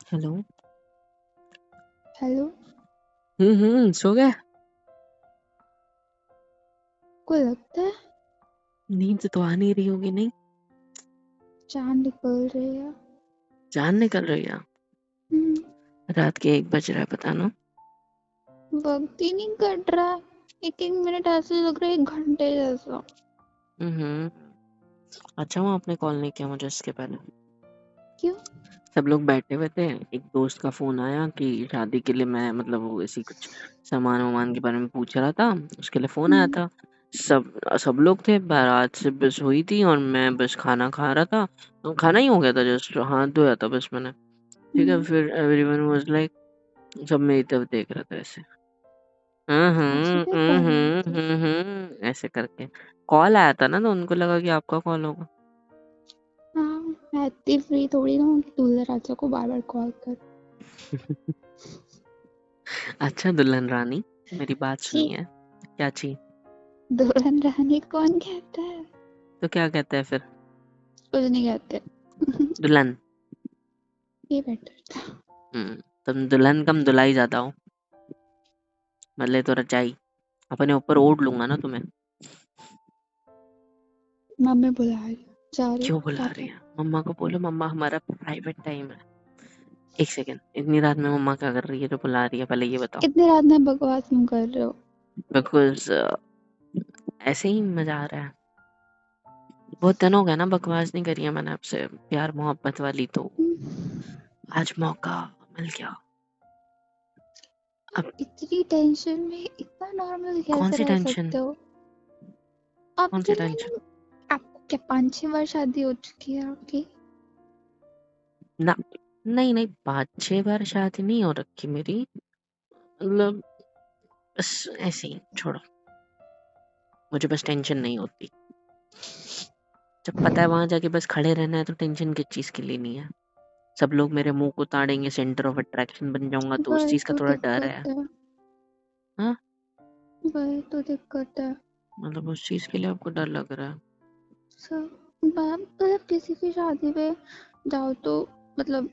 Hello. Hello. सो गए? को लगता है नींद तो आ नहीं रही होगी, नहीं? चांद निकल रही है। जान निकल रही है? रात के 1 बज रहा है, पता ना। वक्त ही नहीं कट रहा है। एक एक मिनट ऐसे लग रहा है 1 घंटे जैसा। हम्म। अच्छा हुआ आपने कॉल नहीं किया मुझे इसके पहले। क्यों? सब लोग बैठे हुए थे, एक दोस्त का फोन आया कि शादी के लिए मैं मतलब वो इसी कुछ सामान वामान के बारे में पूछ रहा था, उसके लिए फोन आया हम्म, था। सब सब लोग थे, बारात से बस हुई थी और मैं बस खाना खा रहा था। तो खाना ही हो गया था, जस्ट हाथ धोया था बस मैंने। ठीक है, हम्म। फिर एवरीवन वाज लाइक, सब मेरी तरफ देख रहा था ऐसे। शादी पे कॉल आया था? ऐसे करके कॉल आया था ना, तो उनको लगा कि आपका कॉल होगा। हाँ, मैं इतनी फ्री थोड़ी ना हूँ कि दूल्हे राजा को बार बार कॉल कर। अच्छा दुल्हन रानी, मेरी बात छी, सुनिए। क्या चीज? दुल्हन रानी कौन कहता है? तो क्या कहते हैं फिर? कुछ नहीं कहते। दुल्हन। ये बेटर था। तुम दुल्हन कम दुलाई ज्यादा हो। मतलब तो रजाई अपने ऊपर ओढ़ लूंगा ना तुम्हें। मम्मी बुला रही, जा रही हूँ, क्यों बुला रही टाटा। है? मम्मा को बोलो, मम्मा हमारा प्राइवेट टाइम है। एक सेकेंड, इतनी रात में मम्मा क्या कर रही है जो बुला रही है, पहले ये बताओ। इतनी रात में बकवास क्यों कर रहे हो? बिकॉज ऐसे ही मजा आ रहा है। बहुत दिन हो गया ना बकवास नहीं करी है मैंने आपसे, प्यार मोहब्बत वाली, तो आज मौका मिल गया। अब इतनी टेंशन में इतना नॉर्मल कौन कैसे सी रह टेंशन? सकते हो? कौन आपके सी लिए टेंशन? आपको क्या 5-6 बार शादी हो चुकी है आपकी? ना, नहीं नहीं, 5-6 बार शादी नहीं हो रखी मेरी। मतलब बस ऐसे ही छोड़ो, मुझे बस टेंशन नहीं होती। जब पता है वहां जाके बस खड़े रहना है तो टेंशन किस चीज की लेनी है। सब लोग मेरे मुंह को ताड़ेंगे, सेंटर ऑफ अट्रैक्शन बन जाऊंगा, तो उस वही चीज का तो थोड़ा डर है। दिक्कत है। हाँ, वही तो दिक्कत है। मतलब उस चीज के लिए आपको डर लग रहा है। सब मतलब किसी की शादी पे जाओ तो मतलब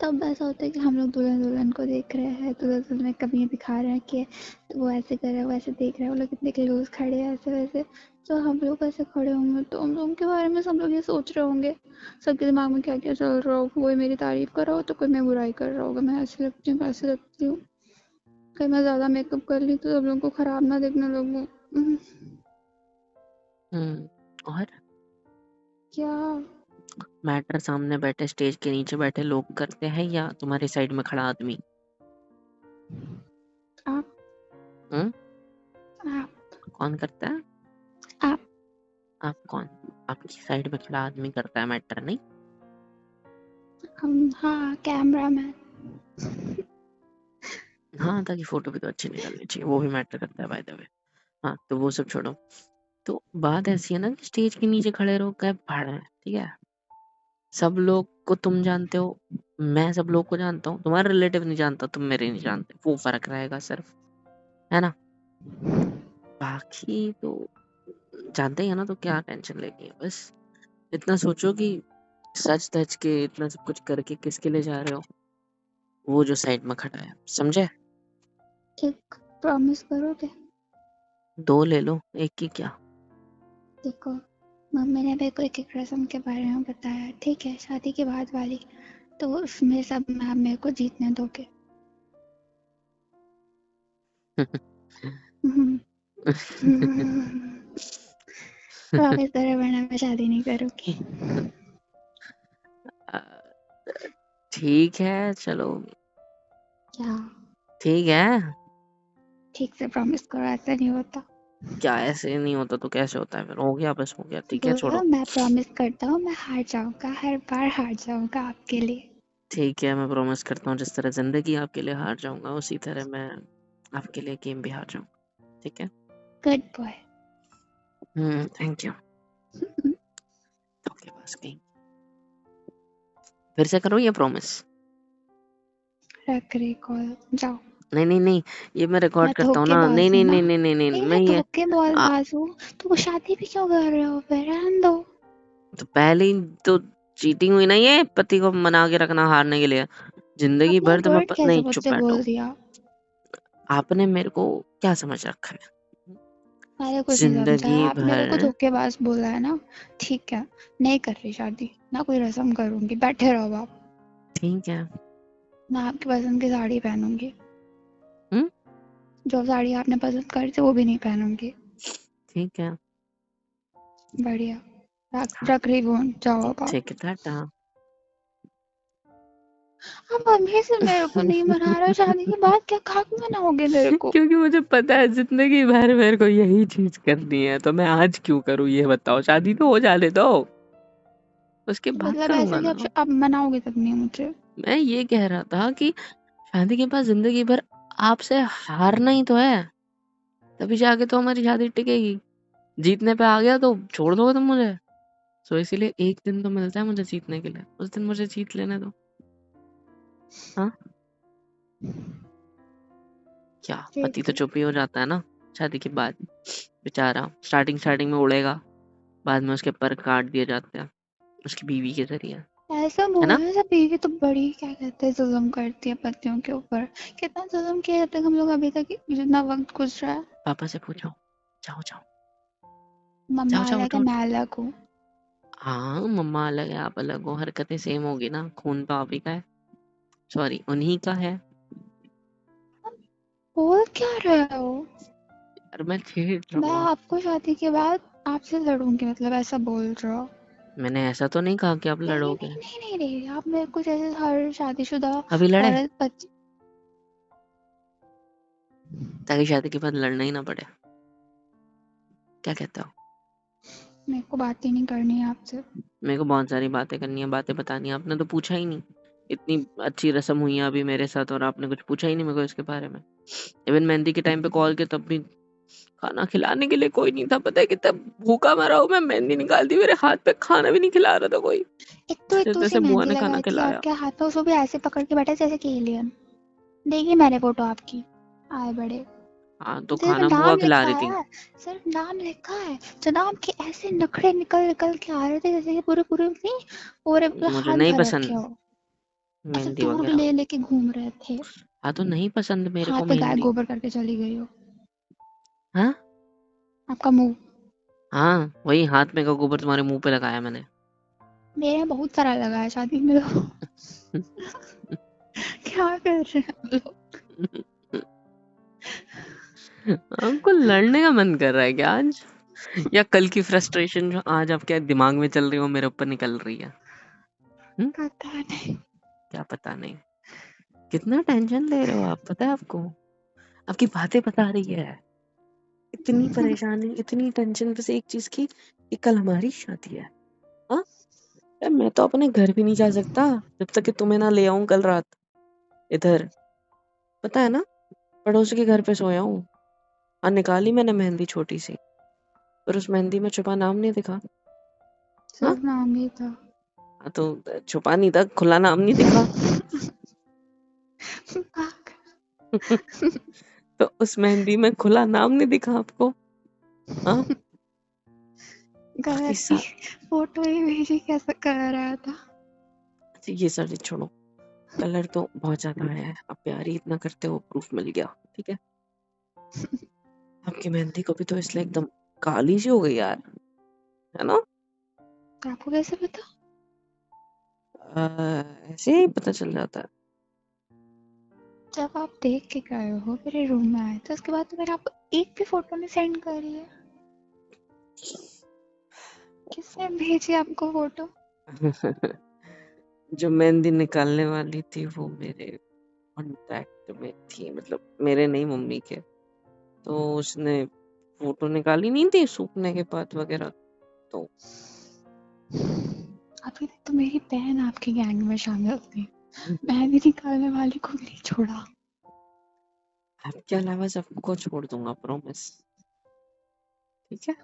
तब ऐसा होता है कि हम लोग दुल्हन दुल्हन को देख रहे हैं, दुल्हन दुल्हन कभी दिखा रहे हैं कि तो वो ऐसे कर रहा है, वो ऐसे देख रहा है, वो लोग कितने क्लोज खड़े हैं ऐसे वैसे। तो हम लोग ऐसे खड़े होंगे तो हम लोगों के बारे में सब लोग ये सोच रहे होंगे। सबके दिमाग में क्या क्या चल रहा हो, कोई मेरी तारीफ कर रहा हो तो कोई मैं बुराई कर रहा होगा, मैं ऐसी लगती हूँ वैसे लगती हूँ। कहीं मैं ज्यादा मेकअप कर ली तो सब लोगों को खराब ना दिखने लगूं। और क्या? मैटर सामने बैठे, स्टेज के नीचे बैठे लोग करते हैं या तुम्हारी साइड में खड़ा आदमी? आप हम्म। आप कौन करता है? आप आप कौन? आपकी साइड में खड़ा आदमी करता है मैटर, नहीं? हम, हाँ, कैमरा मैन। हाँ, ताकि फोटो भी तो अच्छी निकलनी चाहिए, वो भी मैटर करता है बाय द वे। हाँ, तो वो सब छोड़ो। तो बात ऐसी है ना कि स्टेज के नीचे खड़े रहो, क्या भाड़ में, ठीक है? सब लोग को तुम जानते हो, मैं सब लोग को जानता हूँ, तुम्हारे रिलेटिव नहीं जानता, तुम मेरे नहीं जानते, वो फर्क रहेगा सिर्फ, है ना? बाकी तो जानते ही है ना, तो क्या टेंशन लेनी है। बस इतना सोचो कि सच धज के इतना सब कुछ करके किसके लिए जा रहे हो, वो जो साइड में खड़ा है, समझे? एक प्रॉमिस करोगे? 2 ले लो, एक की क्या? देखो, मम्मी ने मेरे को एक एक रस्म के बारे में बताया, ठीक है, शादी के बाद वाली। तो उसमें सब में आप मेरे को जीतने दोगे? प्रॉमिस करो वरना मैं शादी नहीं करूँगी। अ, ठीक है चलो। क्या? ठीक है। ठीक से प्रॉमिस करो, ऐसा नहीं होता। क्या ऐसे नहीं होता तो कैसे होता है? फिर हो गया, बस हो गया, ठीक है, बोलो छोड़ो। मैं प्रॉमिस करता हूँ, मैं हार जाऊँगा, हर बार हार जाऊँगा आपके लिए। ठीक है, मैं प्रॉमिस करता हूँ, जिस तरह जिंदगी आपके लिए हार जाऊंगा उसी तरह मैं आपके लिए गेम भी हार जाऊंगा, ठीक है? Good boy. Thank you. आपके पास कहीं फिर से करो ये प्रॉमिस। रख रही कॉल, जाओ। नहीं नहीं नहीं, ये मैं मैं रिकॉर्ड करता हूँ ना, नहीं धोखेबाज हूँ नहीं ना? नहीं नहीं नहीं नहीं, नहीं, मैं मैं ये आ, धोखेबाज हूँ। तो वो शादी भी क्यों कर रहे हो, फिर रहने दो। तो पहले ही तो चीटिंग हुई ना, ये पति को मना के रखना हारने के लिए। जिंदगी आपने भर तो वर्ड कैसे नहीं, चुप मुझसे बैठो। बोल दिया? आपने मेरे को क्या समझ रखा है? मैंने कुछ नहीं समझा, जिंदगी आपने मेरे को भर। धोखेबाज बोला है ना। ठीक है, नहीं कर रही शादी, ना कोई रस्म करूंगी, बैठे रहो आप। ठीक है। ना आपकी पसंद की साड़ी पहनूंगी, हम्म। जो साड़ी आपने पसंद करी थी वो भी नहीं पहनूंगी। ठीक है। बढ़िया, रख रही फोन, जाओ अब आप। ठीक है, टाटा। आप अभी से मेरे को नहीं मना रहे हो, शादी के बाद क्या खाक मनाओगे मेरे को? क्योंकि मुझे पता है जिंदगी भर मेरे को यही चीज करनी है, तो मैं आज क्यों करूँ ये बताओ? शादी तो हो जाने दो, उसके तो बाद मतलब ऐसे करूंगा कि ना। आप मनाओगे तब नहीं मुझे? मैं ये कह रहा था कि शादी के बाद जिंदगी भर आपसे हारना ही तो है, तभी जाके तो हमारी शादी टिकेगी। जीतने पे आ गया तो छोड़ दोगे तुम मुझे। सो इसीलिए एक दिन तो मिलता है मुझे जीतने के लिए, उस दिन मुझे जीत लेने दो। हाँ, क्या पति ठीक तो है। चुप ही हो जाता है ना शादी के बाद, बेचारा। स्टार्टिंग में उड़ेगा, बाद में उसके पर काट दिए जाते हैं उसकी बीवी के जरिए, ऐसा है बोल ना? रहे सब, बीवी तो बड़ी क्या कहते हैं जुल्म करती है पतियों के ऊपर। कितना जुल्म किया जब तक हम लोग अभी तक जितना वक्त गुजरा है। पापा से पूछो। जाओ जाओ। जाओ मम्मा जाओ, अलग उठो है, उठो। मैं अलग हूँ। हाँ, मम्मा अलग है, आप अलग हो, हरकतें सेम होगी ना, खून तो आप ही का है, सॉरी उन्हीं का है। बोल क्या रहे हो? यार मैं खेल रहा मैं हूँ। आपको शादी के बाद आपसे लड़ूंगी, मतलब ऐसा बोल रहे हो? मैंने ऐसा तो नहीं कहा कि आप नहीं लड़ोगे। नहीं नहीं नहीं नहीं, आप मेरे को जैसे हर शादीशुदा अभी लड़े, औरत बच्ची। ताकि शादी के बाद लड़ना ही ना पड़े। क्या कहते हो? मेरे को बात ही नहीं करनी है आपसे। मेरे को बहुत सारी बातें करनी है, बातें बतानी है, आपने तो पूछा ही नहीं। इतनी अच्छी रस्म हुई है अभी मेरे साथ और आपने कुछ पूछा ही नहीं मेरे को इसके बारे में। इवन मेहंदी के टाइम पे कॉल किया तब भी खाना खिलाने के लिए कोई नहीं था। पता है कितना भूखा मरा हूँ मैं, मेहंदी निकाल दी मेरे हाथ पे, खाना भी नहीं खिला रहा था कोई। एक तो सी जैसे बुआ मेहंदी ने खाना लगाई थी खिलाया। आपके हाथ में, उसको भी ऐसे पकड़ के बैठे जैसे कि एलियन। देखी मैंने फोटो आपकी, आए बड़े। हाँ तो सिर्फ खाना बुआ नाम खिला लिखा रही थी। है, सिर्फ नाम लिखा है। जनाब के ऐसे नखरे निकल निकल के आ रहे थे जैसे कि पूरे पूरे नहीं, पूरे पूरे मुझे हाथ नहीं भर रखे पसंद हो। ऐसे मेहंदी दूर वगैरह। लेके घूम रहे थे। हाँ तो नहीं पसंद मेरे हाथ को पे गाय मेहंदी। गोबर करके चली गई हो। हाँ। आपका मुंह। हाँ, वही हाथ में का गोबर तुम्हारे मुंह पे लगाया मैंने। मेरे यहाँ बहुत सारा लगा है शादी में तो। क्या कर रहे हैं हम लोग? आपको लड़ने का मन कर रहा है क्या आज? या कल की फ्रस्ट्रेशन जो आज आपके दिमाग में चल रही हो मेरे ऊपर निकल रही है? हम्म? पता नहीं। क्या पता नहीं? कितना टेंशन ले रहे हो आप, पता है आपको? आपकी बातें बता रही है। इतनी परेशानी, इतनी टेंशन बस एक चीज की कि कल हमारी शादी है। हाँ, यार मैं तो अपने घर भी नहीं जा सकता जब तक कि तुम्हें ना ले आऊं कल रात इधर। पता है ना, पड़ोसी के घर पे सोया हूँ। हाँ, निकाली मैंने मेहंदी छोटी सी, पर उस मेहंदी में छुपा नाम नहीं दिखा। हाँ। सिर्फ नाम ही था। हाँ, तो छुपा नहीं था, खुला नाम नहीं दिखा। तो उस मेहंदी में खुला नाम नहीं दिखा आपको? हाँ। बाकी कलर की फोटो ही भेजी, कैसे कर रहा था? ये सारी छोड़ो, कलर तो बहुत ज्यादा आया है, आप प्यार ही इतना करते हो, प्रूफ मिल गया। ठीक है, आपकी मेहंदी को भी तो इसलिए एकदम काली सी हो गई यार, है ना? आपको कैसे पता? ऐसे ही पता चल जाता है। जब आप देख के गए हो मेरे रूम में आए तो उसके बाद तो मैंने आपको एक भी फोटो नहीं सेंड करी है। किसने भेजी आपको फोटो? जो मेहंदी निकालने वाली थी वो मेरे कांटेक्ट में थी, मतलब मेरे नहीं, मम्मी के। तो उसने फोटो निकाली नहीं थी सूखने के बाद वगैरह, तो अभी तक तो मेरी बहन आपके गैंग में शामिल थी, मैं भी निकालने वाली को नहीं छोड़ा। आपके अलावा सबको छोड़ दूंगा, प्रॉमिस। ठीक है।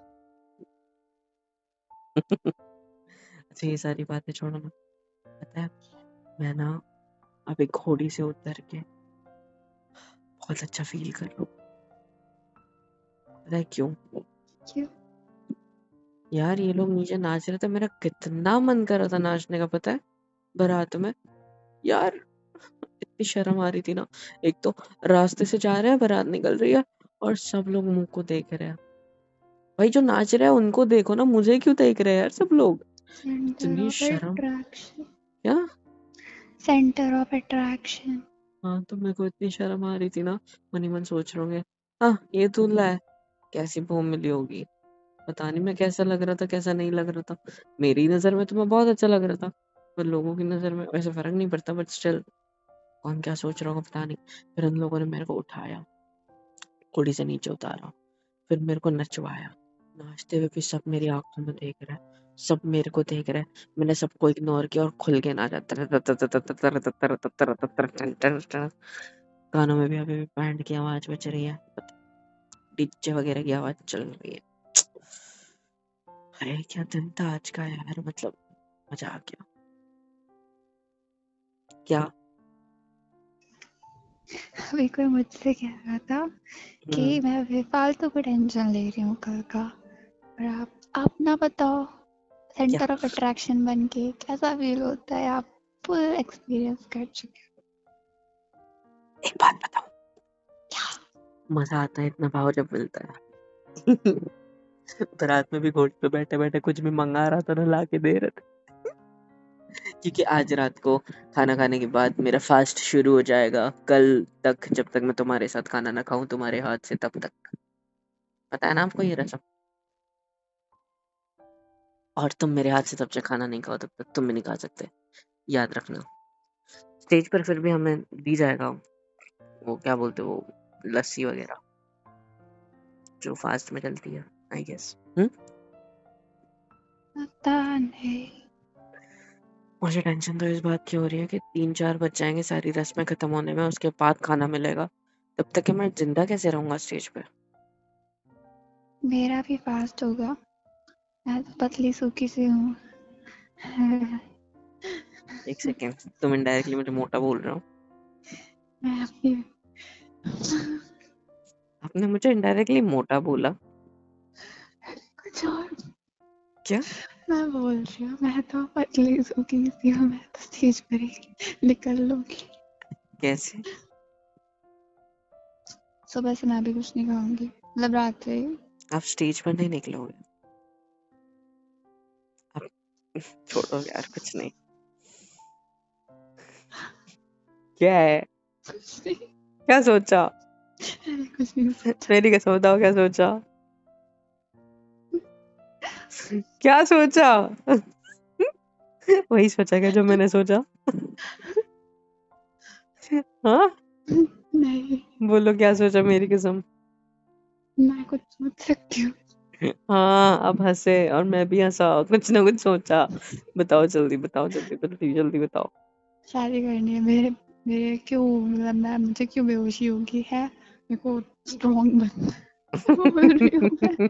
अच्छा, ये सारी बातें छोड़ो ना। पता है, मैं ना अभी घोड़ी से उतर के बहुत अच्छा फील कर रहा हूँ। पता है क्यों? क्यों? यार ये लोग नीचे नाच रहे थे, मेरा कितना मन कर रहा था नाचने का, पता है, बारात में। यार इतनी शर्म आ रही थी ना। एक तो रास्ते से जा रहे हैं, बारात निकल रही है और सब लोग मुंह को देख रहे हैं। भाई जो नाच रहे हैं उनको देखो ना, मुझे क्यों देख रहे हैं यार सब लोग। सेंटर इतनी ऑफ शर्म। अट्रैक्शन, क्या? Centre of attraction. हाँ, तो मेरे को इतनी शर्म आ रही थी ना, मन ही मन सोच रहे होंगे, हाँ ये दूल्हा है, कैसी बहू मिली होगी, पता नहीं मैं कैसा लग रहा था, कैसा नहीं लग रहा था। मेरी नजर में तो मैं बहुत अच्छा लग रहा था, पर लोगों की नजर में वैसे फर्क नहीं पड़ता, बट स्टिल कौन क्या सोच रहा होगा पता नहीं। फिर उन लोगों ने मेरे को उठाया, कुड़ी से नीचे उतारा, फिर मेरे को नचवाया। नाचते हुए भी सब मेरी आंखों में देख रहे हैं, सब मेरे को देख रहे हैं। मैंने सबको इग्नोर किया और खुल के नाचा। कानों में भी अभी भी बैंड की आवाज बज रही है, डीजे वगैरह की आवाज चल रही है। अरे क्या दिन था आज का यार, मतलब मजा आ गया। क्या? अभी कोई मुझसे कह रहा था कि मैं बेफालतू को टेंशन ले रही हूँ कल का, और आप ना बताओ, क्या? सेंटर ऑफ अट्रैक्शन बन के कैसा फील होता है? आप फुल एक्सपीरियंस कर चुके एक बात बताओ, क्या? मजा आता है इतना भाव जब मिलता है। बारात में भी घोट पे बैठे बैठे कुछ भी मंगा रहा था ना, ला के दे रहे थे। क्योंकि आज रात को खाना खाने के बाद मेरा फास्ट शुरू हो जाएगा, कल तक जब तक मैं तुम्हारे साथ खाना ना खाऊं तुम्हारे हाथ से, तब तक। पता है ना आपको ये रसम। और तुम मेरे हाथ से तब तक खाना नहीं खाओ तब तक तुम भी नहीं खा सकते, याद रखना। स्टेज पर फिर भी हमें दी जाएगा वो क्या बोलते हैं, वो लस्सी वगैरह जो फास्ट में चलती है, आई गेस। पता नहीं। मुझे टेंशन तो इस बात की हो रही है कि 3-4 बज जाएंगे सारी रस्में खत्म होने में, उसके बाद खाना मिलेगा। तब तक कि मैं जिंदा कैसे रहूंगा स्टेज पे। मेरा भी फास्ट होगा, मैं तो पतली सूखी सी हूँ। एक सेकेंड, तुम इनडायरेक्टली मुझे मोटा बोल रहे हो। मैं अपनी आपने मुझे इनडायरेक्टली मोटा बोला। कुछ और क्या? मैं बोल रही हूँ, मैं तो पतली सूखी सी हूँ, मैं तो स्टेज पर ही निकल लूंगी। कैसे? सुबह से मैं भी कुछ नहीं खाऊंगी, मतलब रात से। आप स्टेज पर नहीं निकलोगे। आप छोड़ो यार, कुछ नहीं। क्या है? कुछ नहीं, क्या सोचा? मैंने कुछ नहीं सोचा। मेरी कसम बताओ, क्या सोचा? क्या सोचा? वही सोचा क्या जो मैंने सोचा? हाँ, नहीं, बोलो क्या सोचा, मेरी कसम। मैं कुछ सोच सकती हूँ। हाँ, अब हंसे और मैं भी हंसा, कुछ ना कुछ सोचा। बताओ जल्दी, बताओ जल्दी, जल्दी जल्दी बताओ। शादी करनी है मेरे, मेरे क्यों, मतलब मैं, मुझे क्यों बेहोशी होगी है, मेरे को स्ट्रॉन्ग बनना है। बोल रही हूँ मैं,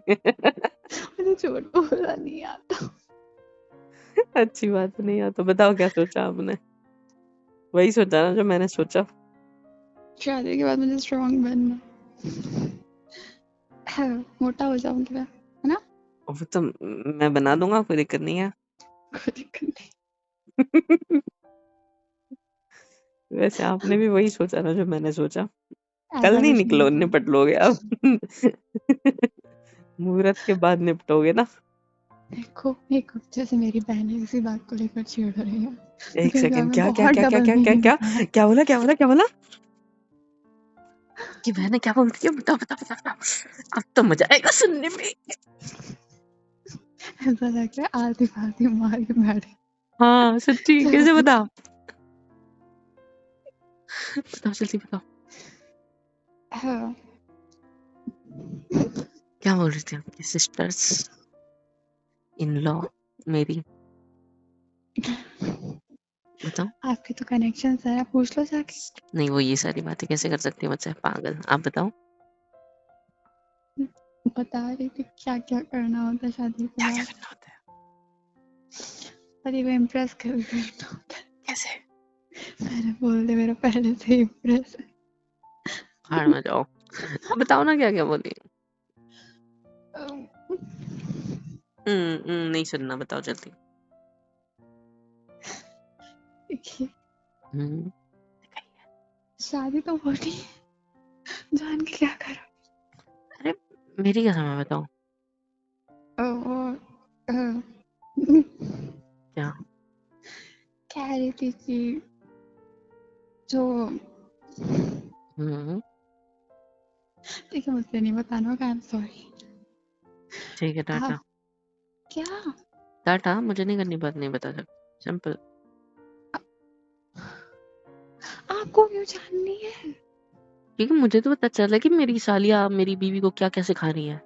मुझे झूठ बोलना नहीं आता। अच्छी बात नहीं है तो बताओ क्या सोचा आपने। वही सोचा ना जो मैंने सोचा। शादी के बाद मुझे स्ट्रॉन्ग बनना है, मोटा हो जाऊंगी मैं, है ना? वो तो मैं बना दूंगा, कोई दिक्कत नहीं है। कोई दिक्कत नहीं। वैसे आपने भी वही सोचा ना जो मैंने सोचा। कल ऐसा नहीं कुछ नहीं निकलो, होता। निपट लोगे अब। मुहूर्त के बाद निपटोगे ना। देखो, एक हफ्ते से मेरी बहनें इसी बात को लेकर चिढ़ रही है, एक मेरे दिमाग सेकंड, में क्या क्या बहुत क्या क्या डबल क्या क्या मीनिंग क्या है। क्या बोला, क्या बोला, क्या बोला? कि बहने क्या बोलती है, बताओ बताओ बताओ बताओ। अब तो मजा आएगा सुनने में। ऐसा लग रहा है आधी फालती मार के बैठे। हाँ सच्ची, कैसे बता? बताओ जल्दी बताओ। हाँ, क्या बोल रही थी आपकी सिस्टर्स इन लॉ मेरी? बताओ। आपके तो कनेक्शन है, पूछ लो जाके। नहीं, वो ये सारी बातें कैसे कर सकती है मुझसे, पागल। आप बताओ बता रही थी क्या क्या करना होता है शादी के क्या क्या बाद, करना होता है। पति को इम्प्रेस करना होता कैसे? है। मैंने बोल दिया मेरा पहले से इम्प्रेस है। भाड़ में जाओ। अब बताओ ना क्या क्या बोली। नहीं सुनना, बताओ जल्दी। देखिए, हम्म शादी तो होनी है, जान के क्या करो। अरे मेरी कसम है, बताओ वो क्या। कह रही थी कि जो हम्म। ठीक है, मुझसे नहीं बताना होगा, आई एम सॉरी। ठीक है, टाटा। आप क्या टाटा, मुझे नहीं करनी बात, नहीं बता सकता, सिंपल। आपको क्यों जाननी है? क्योंकि मुझे तो पता चला कि मेरी सालिया मेरी बीवी को क्या क्या सिखा रही है।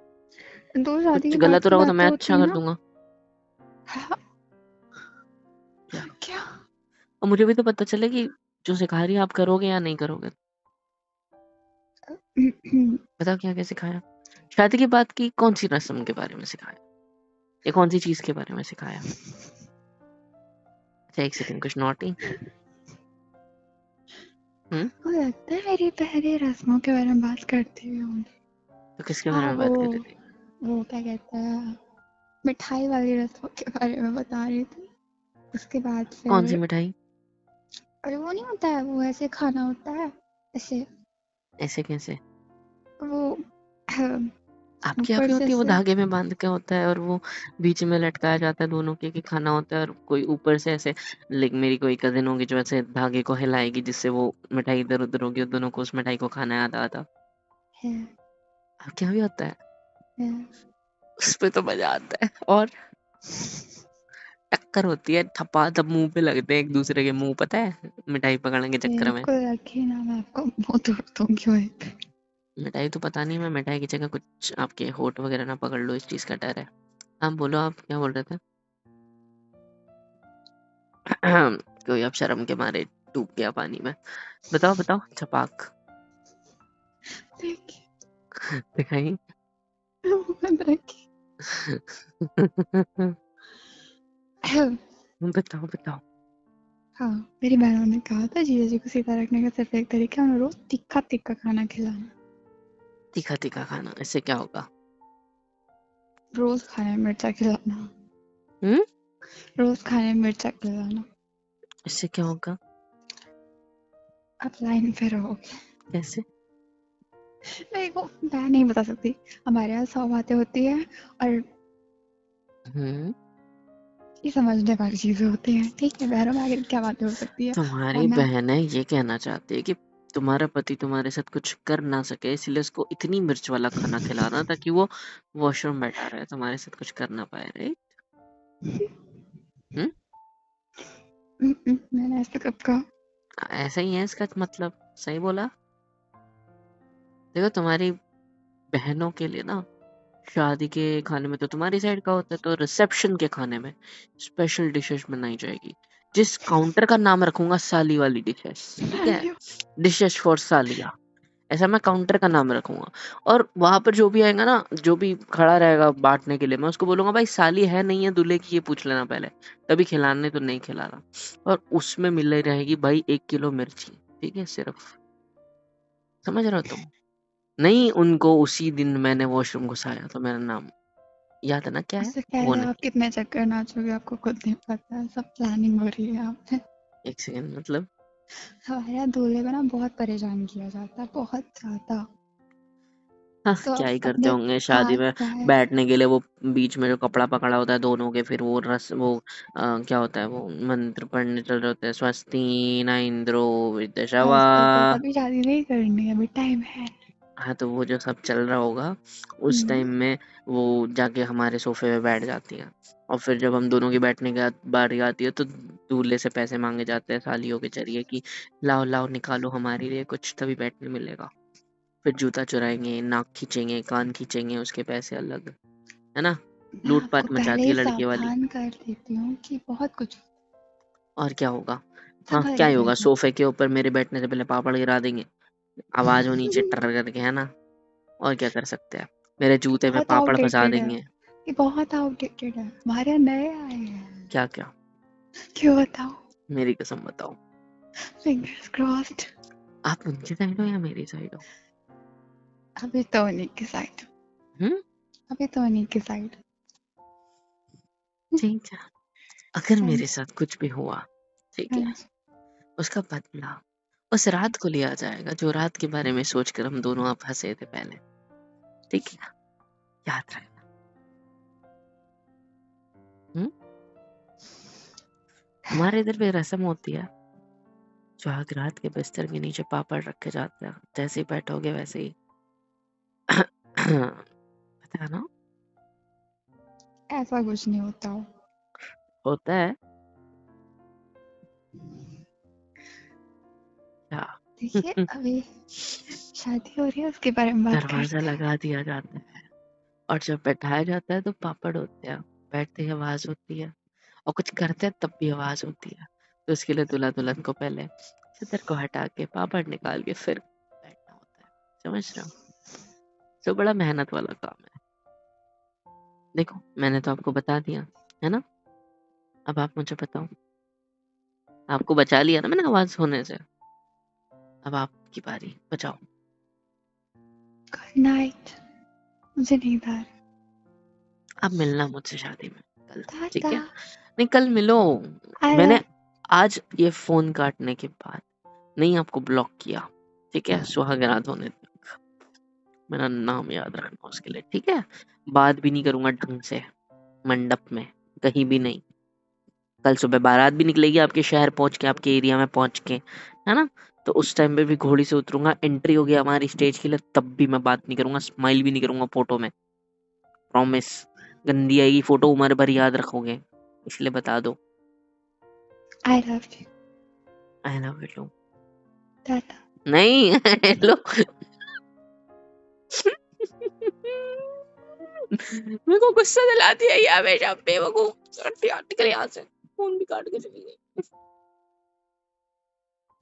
दो शादी कुछ के बाद गलत हो की रहा हो तो बातें मैं होती अच्छा है कर ना। दूंगा। हाँ, क्या। क्या? और मुझे भी तो पता चले कि जो सिखा रही है आप करोगे या नहीं करोगे। बताओ क्या क्या सिखाया। शादी के बाद की कौन सी रस्म के बारे में सिखाया, या कौन सी चीज के बारे में सिखाया। अच्छा एक सेकंड, कुछ नॉटी। आपको लगता है मेरी पहले रस्मों के बारे में बात करती हुई होंगी? तो किसके बारे हाँ, में बात कर रही थी। वो क्या कहते हैं, मिठाई वाली रस्मों के बारे में बता रही थी। उसके बाद कौन सी फिर, मिठाई। अरे वो नहीं होता है, वो ऐसे खाना होता है ऐसे, ऐसे कैसे। वो आपके यहाँ ऊपर भी से होती है, वो ऐसे। धागे में बांध के होता है और वो बीच में लटकाया जाता है दोनों के, कि खाना होता है और कोई ऊपर से ऐसे। लेकिन मेरी कोई कजिन होगी जो ऐसे धागे को हिलाएगी जिससे वो मिठाई इधर उधर होगी और दोनों को उस मिठाई को खाना याद आता। है, आपके यहाँ भी होता है। है। उस पे तो मजा आता है। और टक्कर होती है, थप्पा तब मुंह पे लगते हैं एक दूसरे के मुंह, पता है, मिठाई पकड़ने के चक्कर में। बिल्कुल रखी ना, मैं आपको मुंह तोड़ दूंगी वहीं पे। मिठाई तो पता नहीं, मैं मिठाई की जगह कुछ आपके होठ वगैरह ना पकड़ लो, इस चीज का डर है। आप बोलो, आप क्या बोल रहे थे। कोई अब शर्म के मारे डूब गया पानी में। बताओ बताओ, छपाक देखिए, दिखाई। बंद रखी। बताओ बताओ। हाँ, मेरी बहनों ने कहा था जीजा जी को सीधा रखने का सिर्फ एक तरीका है, उन्हें रोज तीखा तीखा खाना खिलाना। तीखा तीखा खाना, इससे क्या होगा। रोज खाने में मिर्चा खिलाना। हम्म। रोज खाने में मिर्चा खिलाना। इससे क्या होगा। आप लाइन पे रहोगे। कैसे। नहीं, वो मैं नहीं बता सकती। हमारे यहाँ 100 बातें होती है, और हम्म। ये समझने वाली चीजें होती हैं। ठीक है, बहनों में आगे क्या बातें हो सकती है। और तुम्हारी मैं, बहनें ये कहना चाहती है कि तुम्हारा पति तुम्हारे साथ कुछ कर ना सके, इसलिए उसको इतनी मिर्च वाला खाना खिलाना ताकि वो वॉशरूम बैठा रहे, तुम्हारे साथ कुछ कर ना पाए, राइट। हम्म। मैंने ऐसा कब कहा? ऐसा ही है इसका मतलब, सही बोला। देखो तुम्हारी बहनों के लिए ना, शादी के खाने में तो तुम्हारी साइड का होता है, तो रिसेप्शन के खाने में स्पेशल डिशेस बनाई जाएगी, जिस काउंटर का नाम रखूंगा साली वाली डिशेस, ठीक है। डिशेस फॉर सालिया, ऐसा मैं काउंटर का नाम रखूंगा। और वहां पर जो भी आएगा ना, जो भी खड़ा रहेगा बांटने के लिए, मैं उसको बोलूंगा भाई साली है नहीं है दूल्हे की, ये पूछ लेना पहले, तभी खिलाने तो नहीं खिलाना। और उसमें मिल रही रहेगी भाई 1 किलो मिर्ची, ठीक है सिर्फ। समझ रहे हो तुम। नहीं, उनको उसी दिन मैंने वॉशरूम घुसाया तो मेरा नाम याद है ना, क्या है। उससे वो पहले आप नहीं। कितने चक्कर नाचोगे आपको खुद नहीं पता है, सब प्लानिंग हो रही है यहाँ पे। एक सेकंड, मतलब। हमारे यहाँ दूल्हे को ना बहुत परेशान किया जाता है, बहुत ज्यादा। हाँ, तो क्या आप ही करते अपने होंगे शादी हाथ में। पैर, बैठने के लिए वो बीच में जो कपड़ा पकड़ा होता है दोनों के, फिर वो रस वो क्या होता है, वो मंत्र पढ़ने चल रहे होते हैं, स्वस्ति न इंद्रो विद्यशवा। बस बस, अभी शादी नहीं करनी है, अभी टाइम है। हाँ, तो वो जो सब चल रहा होगा उस हम्म। टाइम में वो जाके हमारे सोफे पे बैठ जाती है। और फिर जब हम दोनों की बैठने की बारी आती है तो दूल्हे से पैसे मांगे जाते हैं सालियों के जरिए, कि लाओ लाओ निकालो हमारे लिए कुछ, तभी बैठने मिलेगा। फिर जूता चुराएंगे, नाक खींचेंगे, कान खींचेंगे, उसके पैसे अलग, है ना। मैं आपको लूटपाट पहले मचाती ही है लड़की वाली। सावधान कर देती हूँ कि बहुत कुछ और क्या होगा। हाँ, संभल क्या के ही होगा, रहना। सोफे के ऊपर मेरे बैठने से पहले पापड़ गिरा देंगे, आवाज हो नीचे टर करके, है ना। और क्या कर सकते हैं, मेरे जूते में बहुत पापड़ फंसा आउटडेटेड है, देंगे। ये बहुत आउटडेटेड है, हमारे यहाँ नए आए हैं। क्या क्या। क्यों बताओ? मेरी कसम बताओ। Fingers crossed. आप उनकी साइड हो या मेरी साइड हो। अभी तो उन्हीं की साइड, हम्म। अभी तो उन्हीं की साइड। ठीक है। अगर हाँ मेरे जी, साथ कुछ भी हुआ, ठीक हाँ है, जी। उसका बदला उस रात को लिया जाएगा जो रात के बारे में सोचकर हम दोनों आप हंसे थे पहले, ठीक है? याद रखना। हमारे इधर भी रस्म होती है, जो आग रात के बिस्तर के नीचे पापड़ रखे जाते हैं, जैसे ही बैठोगे वैसे ही पता है ना? ऐसा कुछ नहीं होता हो। होता है क्या? देखिए अभी शादी हो रही है, उसके बारे में बात दरवाजा करते हैं। लगा दिया जाता है और जब बैठाया जाता है तो पापड़ होते हैं, बैठते ही आवाज होती है, और कुछ करते हैं तब भी आवाज होती है। तो इसके लिए दूल्हा दुल्हन को पहले सितर को हटा के पापड़ निकाल के फिर बैठना होता है, समझ रहे हो? तो बड़ा मेहनत वाला काम है। देखो मैंने तो आपको बता दिया है ना, अब आप मुझे बताओ। आपको बचा लिया ना मैंने आवाज होने से, अब आपकी बारी, बचाओ। गुड नाइट, मुझे नींद आ रही अब मिलना मुझसे शादी में कल, है। ठीक है? टाटा। नहीं कल मिलो। आई मैंने लव आज ये फोन काटने के बाद नहीं आपको ब्लॉक किया, ठीक है? सुहागरात होने तक मेरा नाम याद रखना उसके लिए, ठीक है? बात भी नहीं करूंगा ढंग से मंडप में, कहीं भी नहीं। कल सुबह बारात भी निकलेगी आपके शहर पहुंच के, आपके एरिया में पहुंच के, है ना? तो उस टाइम पे भी घोड़ी से उतरूंगा, एंट्री होगी हमारी स्टेज के लिए, तब भी मैं बात नहीं करूंगा, स्माइल भी नहीं करूंगा फोटो में, प्रॉमिस। गंदी आएगी फोटो, उम्र भर याद रखोगे, इसलिए बता दो। I love you. I love you too. Tata. नहीं हेलो मेरे को गुस्सा दिलाती है ये हमेशा, बेवकूफ। निकल यहाँ से, फोन भी काट के चली गई।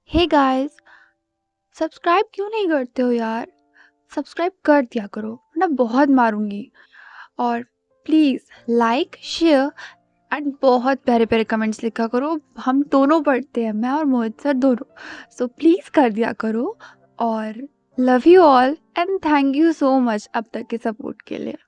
हे गाइस, सब्सक्राइब क्यों नहीं करते हो यार? सब्सक्राइब कर दिया करो, वरना बहुत मारूंगी। और प्लीज लाइक, शेयर एंड बहुत प्यारे प्यारे कमेंट्स लिखा करो। हम दोनों पढ़ते हैं, मैं और मोहित सर दोनों। सो प्लीज कर दिया करो। और love you all and thank you so much अब तक के सपोर्ट के लिए।